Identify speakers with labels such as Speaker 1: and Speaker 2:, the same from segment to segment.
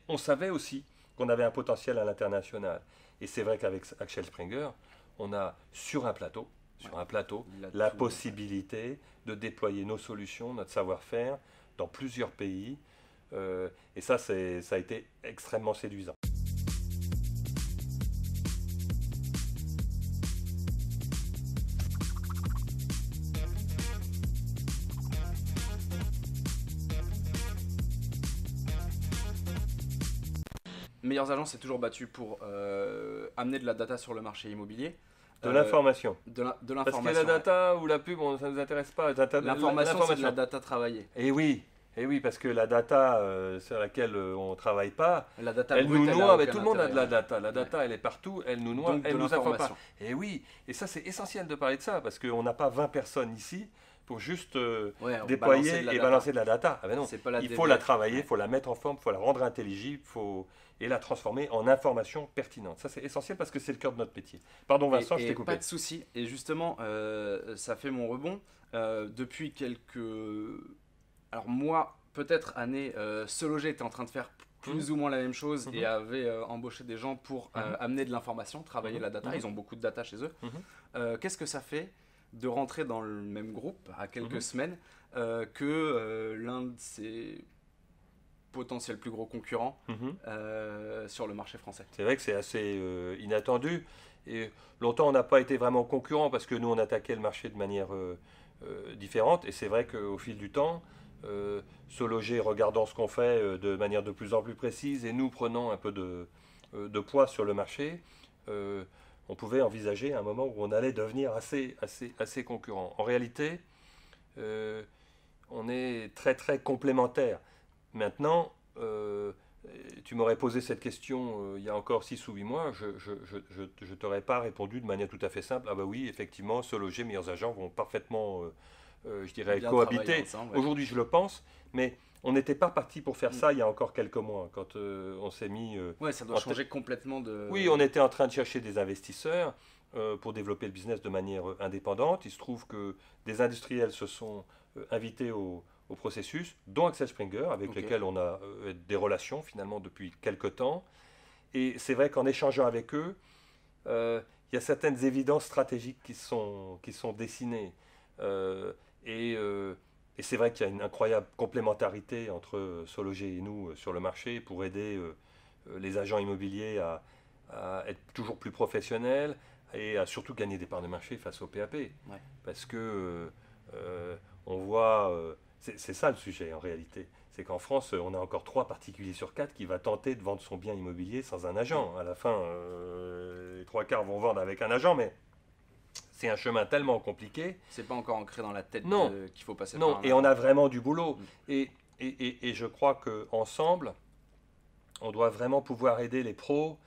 Speaker 1: On savait aussi qu'on avait un potentiel à l'international. Et c'est vrai qu'avec Axel Springer, on a
Speaker 2: Ouais.
Speaker 1: sur un plateau,
Speaker 2: Il a
Speaker 1: la
Speaker 2: tout en fait.
Speaker 1: possibilité de déployer nos solutions, notre savoir-faire dans plusieurs pays. Et ça, ça a été extrêmement séduisant.
Speaker 2: Meilleurs agents s'est toujours battu pour amener de la data sur le marché immobilier.
Speaker 1: De
Speaker 2: Euh,
Speaker 1: l'information.
Speaker 2: de
Speaker 1: Parce que la
Speaker 2: l'information, ouais.
Speaker 1: data ou la pub, ça ne nous intéresse pas.
Speaker 2: L'information, c'est de la
Speaker 1: L'information.
Speaker 2: data travaillée.
Speaker 1: Et oui, parce que la data sur laquelle on ne travaille pas,
Speaker 2: La data
Speaker 1: elle
Speaker 2: brute,
Speaker 1: nous
Speaker 2: elle a
Speaker 1: noie. Mais
Speaker 2: aucun
Speaker 1: tout le monde a
Speaker 2: intérêt.
Speaker 1: de la
Speaker 2: Ouais.
Speaker 1: data. La
Speaker 2: Ouais.
Speaker 1: data, elle est partout, elle nous noie,
Speaker 2: Donc de
Speaker 1: elle nous informe pas.
Speaker 2: l'information.
Speaker 1: Et oui, et ça c'est essentiel de parler de ça, parce qu'on n'a pas 20 personnes ici pour juste
Speaker 2: Ouais, on balancer de
Speaker 1: déployer
Speaker 2: la
Speaker 1: et
Speaker 2: data.
Speaker 1: balancer de la data. Ah ben non,
Speaker 2: C'est pas la
Speaker 1: il faut la
Speaker 2: DB.
Speaker 1: travailler, il
Speaker 2: Ouais.
Speaker 1: faut la mettre en forme, il faut la rendre intelligible, et la transformer en information pertinente. Ça c'est essentiel parce que c'est le cœur de notre métier. Pardon Vincent, je t'ai
Speaker 2: Et pas
Speaker 1: coupé.
Speaker 2: de souci. Et justement, ça fait mon rebond. Depuis quelques. Alors, moi, peut-être années, Se Loger était en train de faire
Speaker 1: Mhm,
Speaker 2: plus ou moins la même chose et
Speaker 1: mhm,
Speaker 2: avait embauché des gens pour
Speaker 1: mhm,
Speaker 2: amener de l'information, travailler
Speaker 1: mhm,
Speaker 2: la data.
Speaker 1: mhm,
Speaker 2: Ils ont beaucoup de data chez eux.
Speaker 1: mhm,
Speaker 2: Qu'est-ce que ça fait de rentrer dans le même groupe à quelques
Speaker 1: mhm.
Speaker 2: semaines que l'un de ses potentiels plus gros concurrents
Speaker 1: Mhm.
Speaker 2: sur le marché français?
Speaker 1: C'est vrai que c'est assez inattendu. Et longtemps, on n'a pas été vraiment concurrents parce que nous, on attaquait le marché de manière différente. Et c'est vrai qu'au fil du temps, Se Loger regardant ce qu'on fait de manière de plus en plus précise et nous prenant un peu de poids sur le marché, euh, on pouvait envisager un moment où on allait devenir assez concurrents. En réalité, euh, on est très très complémentaires. Maintenant, tu m'aurais posé cette question il y a encore 6 ou 8 mois, je t'aurais pas répondu de manière tout à fait simple. Ah bah oui, effectivement, Se Loger, meilleurs agents vont parfaitement, je dirais,
Speaker 2: Bien travailler
Speaker 1: cohabiter.
Speaker 2: ensemble, ouais.
Speaker 1: Aujourd'hui, je le pense, mais on n'était pas parti pour faire
Speaker 2: Mm.
Speaker 1: ça il y a encore quelques mois, quand on s'est mis
Speaker 2: Ouais, ça doit
Speaker 1: en tête.
Speaker 2: changer complètement
Speaker 1: Oui, on
Speaker 2: de.
Speaker 1: était en train de chercher des investisseurs pour développer le business de manière indépendante. Il se trouve que des industriels se sont invités au processus, dont Axel Springer, avec
Speaker 2: Ok.
Speaker 1: lesquels on a des relations finalement depuis quelques temps. Et c'est vrai qu'en échangeant avec eux, il y a certaines évidences stratégiques qui sont dessinées. Euh, et euh, et c'est vrai qu'il y a une incroyable complémentarité entre Sologer et nous sur le marché pour aider les agents immobiliers à être toujours plus professionnels et à surtout gagner des parts de marché face au PAP.
Speaker 2: Ouais.
Speaker 1: Parce que on voit, c'est ça le sujet en réalité. C'est qu'en France, on a encore 3 particuliers sur 4 qui va tenter de vendre son bien immobilier sans un
Speaker 2: Mm.
Speaker 1: agent. À la fin, les 3 quarts vont vendre avec un agent, mais c'est un chemin tellement compliqué.
Speaker 2: C'est pas encore ancré dans la tête
Speaker 1: Non,
Speaker 2: qu'il faut passer par
Speaker 1: non,
Speaker 2: un
Speaker 1: et on a
Speaker 2: agent.
Speaker 1: vraiment du boulot.
Speaker 2: Mm.
Speaker 1: Et je crois qu'ensemble, on doit vraiment pouvoir aider les pros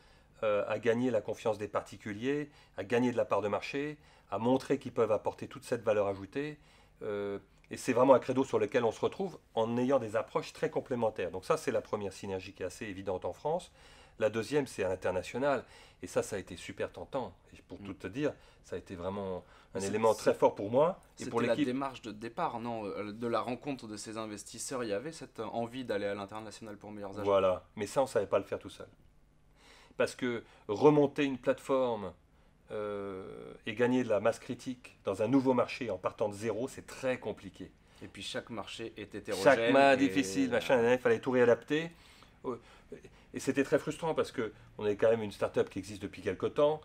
Speaker 1: à gagner la confiance des particuliers, à gagner de la part de marché, à montrer qu'ils peuvent apporter toute cette valeur ajoutée. Euh, et c'est vraiment un credo sur lequel on se retrouve en ayant des approches très complémentaires. Donc ça, c'est la première synergie qui est assez évidente en France. La deuxième, c'est à l'international. Et ça a été super tentant. Et pour
Speaker 2: Mm.
Speaker 1: tout te dire, ça a été vraiment un
Speaker 2: C'est-
Speaker 1: élément très
Speaker 2: c'est-
Speaker 1: fort pour moi et pour
Speaker 2: C'était la
Speaker 1: l'équipe.
Speaker 2: démarche de départ, non? De la rencontre de ces investisseurs, il y avait cette envie d'aller à l'international pour meilleurs agents.
Speaker 1: Voilà. Mais ça, on ne savait pas le faire tout seul. Parce que remonter une plateforme et gagner de la masse critique dans un nouveau marché en partant de zéro, c'est très compliqué.
Speaker 2: Et puis chaque marché est
Speaker 1: Chaque
Speaker 2: hétérogène
Speaker 1: main
Speaker 2: et
Speaker 1: difficile, machin, il fallait tout réadapter. Euh, Et c'était très frustrant parce que on est quand même une start-up qui existe depuis quelques temps.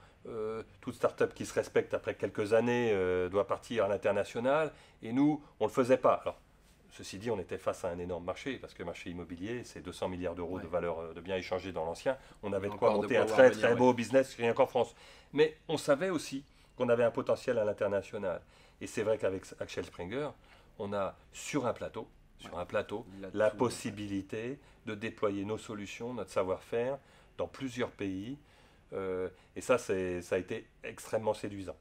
Speaker 1: Toute start-up qui se respecte après quelques années doit partir à l'international. Et nous, on ne le faisait pas. Alors, ceci dit, on était face à un énorme marché parce que le marché immobilier, c'est 200 milliards d'euros
Speaker 2: ouais,
Speaker 1: de valeur de biens échangés dans l'ancien. On
Speaker 2: il y
Speaker 1: avait
Speaker 2: a
Speaker 1: de quoi
Speaker 2: encore de
Speaker 1: monter
Speaker 2: quoi
Speaker 1: un
Speaker 2: voir
Speaker 1: très
Speaker 2: venir,
Speaker 1: très
Speaker 2: ouais.
Speaker 1: beau business rien qu'en France. Mais on savait aussi qu'on avait un potentiel à l'international. Et c'est vrai qu'avec Axel Springer, on a
Speaker 2: Ouais.
Speaker 1: sur un plateau,
Speaker 2: Il a
Speaker 1: la
Speaker 2: tout en fait.
Speaker 1: possibilité de déployer nos solutions, notre savoir-faire dans plusieurs pays. Et ça a été extrêmement séduisant.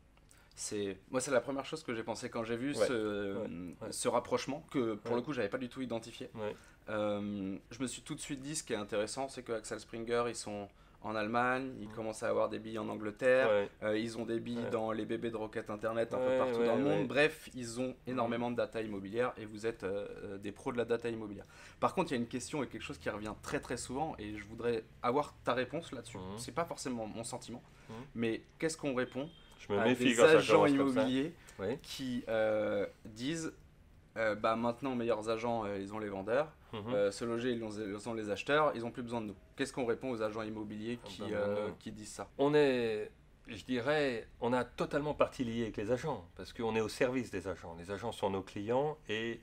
Speaker 2: Moi, c'est la première chose que j'ai pensé quand j'ai vu
Speaker 1: Ouais, ouais, ouais,
Speaker 2: ce rapprochement que pour
Speaker 1: ouais,
Speaker 2: le coup, j'avais pas du tout identifié.
Speaker 1: ouais.
Speaker 2: Je me suis tout de suite dit ce qui est intéressant, c'est que Axel Springer, ils sont en Allemagne, ils commencent à avoir des billes en Angleterre, ils ont des billes dans les bébés de Rocket Internet un peu partout dans le monde. Bref, ils ont énormément de data immobilière et vous êtes des pros de la data immobilière. Par contre, il y a une question et quelque chose qui revient très très souvent et je voudrais avoir ta réponse là-dessus. C'est pas forcément mon sentiment, mais qu'est-ce qu'on répond à des agents immobiliers qui disent maintenant meilleurs agents ils ont les vendeurs, se loger ils ont les acheteurs, ils ont plus besoin de nous. Qu'est-ce qu'on répond aux agents immobiliers qui disent ça?
Speaker 1: Je dirais, on a totalement partie liée avec les agents parce qu'on est au service des agents. Les agents sont nos clients et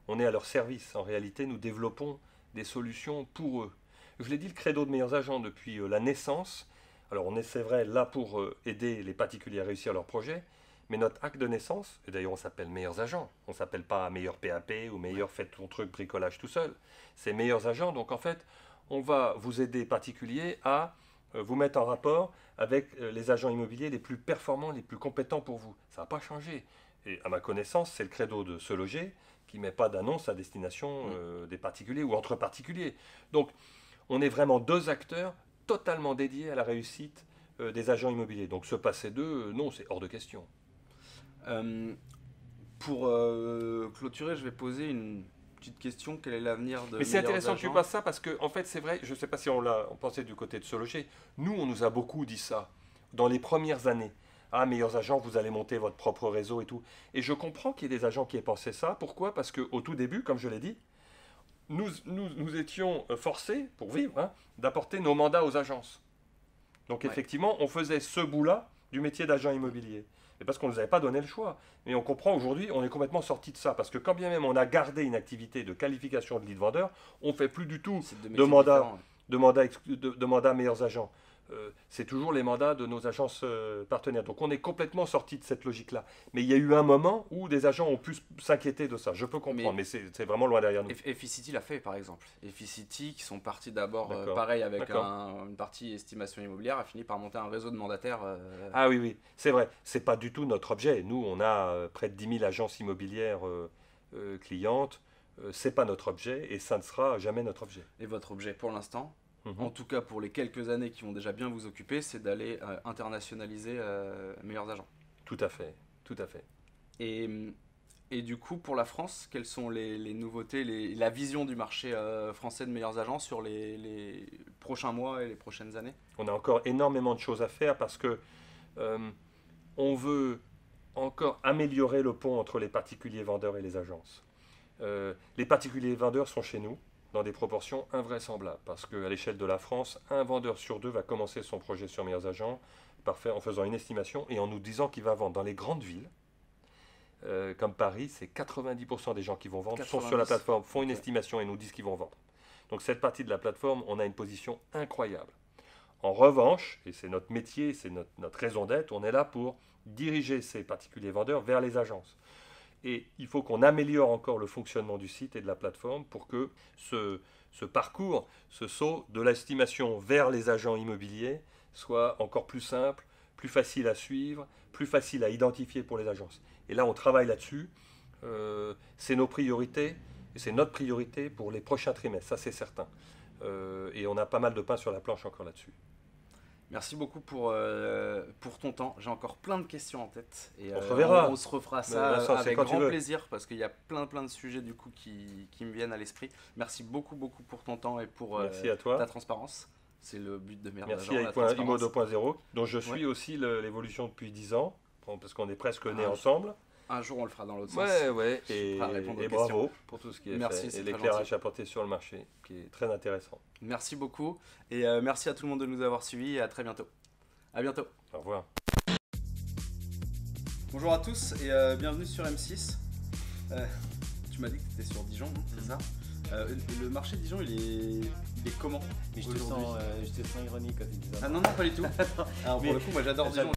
Speaker 1: on est à leur service. En réalité, nous développons des solutions pour eux. Je l'ai dit, le credo de meilleurs agents depuis la naissance. Alors on est, c'est vrai, là pour aider les particuliers à réussir leurs projets. Mais notre acte de naissance, et d'ailleurs on s'appelle meilleurs agents, on ne s'appelle pas meilleur PAP ou meilleur faites ton truc bricolage tout seul, c'est meilleurs agents. Donc en fait, on va vous aider particuliers à vous mettre en rapport avec les agents immobiliers les plus performants, les plus compétents pour vous. Ça n'a pas changé. Et à ma connaissance, c'est le credo de Se Loger qui ne met pas d'annonce à destination des particuliers ou entre particuliers. Donc on est vraiment deux acteurs totalement dédiés à la réussite des agents immobiliers. Donc se passer d'eux, non, c'est hors de question.
Speaker 2: Pour clôturer, je vais poser une petite question. Quel est l'avenir de
Speaker 1: Mais c'est intéressant que tu passes ça parce que, en fait, c'est vrai, je ne sais pas si on pensait du côté de Se Loger. Nous, on nous a beaucoup dit ça dans les premières années. Ah, meilleurs agents, vous allez monter votre propre réseau et tout. Et je comprends qu'il y ait des agents qui aient pensé ça. Pourquoi? Parce qu'au tout début, comme je l'ai dit, nous étions forcés, pour vivre, d'apporter nos mandats aux agences. Donc, effectivement, on faisait ce bout-là du métier d'agent immobilier. Mais parce qu'on ne nous avait pas donné le choix. Mais on comprend aujourd'hui, on est complètement sorti de ça. Parce que quand bien même on a gardé une activité de qualification de lead vendeur, on ne fait plus du tout de mandats meilleurs agents. C'est toujours les mandats de nos agences partenaires. Donc on est complètement sorti de cette logique-là. Mais il y a eu un moment où des agents ont pu s'inquiéter de ça. Je peux comprendre, mais c'est vraiment loin derrière nous.
Speaker 2: Efficity l'a fait, par exemple. Efficity, qui sont partis d'abord, pareil, avec une partie estimation immobilière, a fini par monter un réseau de mandataires.
Speaker 1: Ah oui, c'est vrai. C'est pas du tout notre objet. Nous, on a près de 10 000 agences immobilières clientes. C'est pas notre objet et ça ne sera jamais notre objet.
Speaker 2: Et votre objet, pour l'instant, en tout cas pour les quelques années qui vont déjà bien vous occuper, c'est d'aller internationaliser meilleurs agents.
Speaker 1: Tout à fait, tout à fait.
Speaker 2: Et du coup, pour la France, quelles sont les nouveautés, la vision du marché français de meilleurs agents sur les prochains mois et les prochaines années?
Speaker 1: On a encore énormément de choses à faire parce que on veut encore améliorer le pont entre les particuliers vendeurs et les agences. Les particuliers vendeurs sont chez nous dans des proportions invraisemblables parce qu'à l'échelle de la France, un vendeur sur deux va commencer son projet sur meilleurs agents en faisant une estimation et en nous disant qu'il va vendre. Dans les grandes villes, comme Paris, c'est 90% des gens qui vont vendre sont sur la plateforme, font une estimation et nous disent qu'ils vont vendre. Donc cette partie de la plateforme, on a une position incroyable. En revanche, et c'est notre métier, c'est notre raison d'être, on est là pour diriger ces particuliers vendeurs vers les agences. Et il faut qu'on améliore encore le fonctionnement du site et de la plateforme pour que ce parcours, ce saut de l'estimation vers les agents immobiliers soit encore plus simple, plus facile à suivre, plus facile à identifier pour les agences. Et là, on travaille là-dessus. C'est nos priorités et c'est notre priorité pour les prochains trimestres, ça c'est certain. Et on a pas mal de pain sur la planche encore là-dessus.
Speaker 2: Merci beaucoup pour ton temps. J'ai encore plein de questions en tête. Et,
Speaker 1: on se reverra.
Speaker 2: On se refera ça avec grand plaisir parce qu'il y a plein de sujets du coup qui me viennent à l'esprit. Merci beaucoup pour ton temps et pour ta transparence. C'est le but de Meilleurs Agents.
Speaker 1: Merci à Imo 2.0 dont je suis aussi l'évolution depuis 10 ans parce qu'on est presque nés ensemble.
Speaker 2: Un jour, on le fera dans l'autre sens.
Speaker 1: Ouais. Et bravo pour tout ce qui est fait. Et l'éclairage apporté sur le marché, qui est très intéressant.
Speaker 2: Merci beaucoup. Et merci à tout le monde de nous avoir suivis. Et à très bientôt. À bientôt.
Speaker 1: Au revoir.
Speaker 2: Bonjour à tous et bienvenue sur M6. Tu m'as dit que tu étais sur Dijon, c'est ça? Le marché de Dijon, il est comment?
Speaker 3: Mais je te sens ironique quand tu dis ça.
Speaker 2: Ah non, pas du tout. Alors pour le coup, moi j'adore Dijon.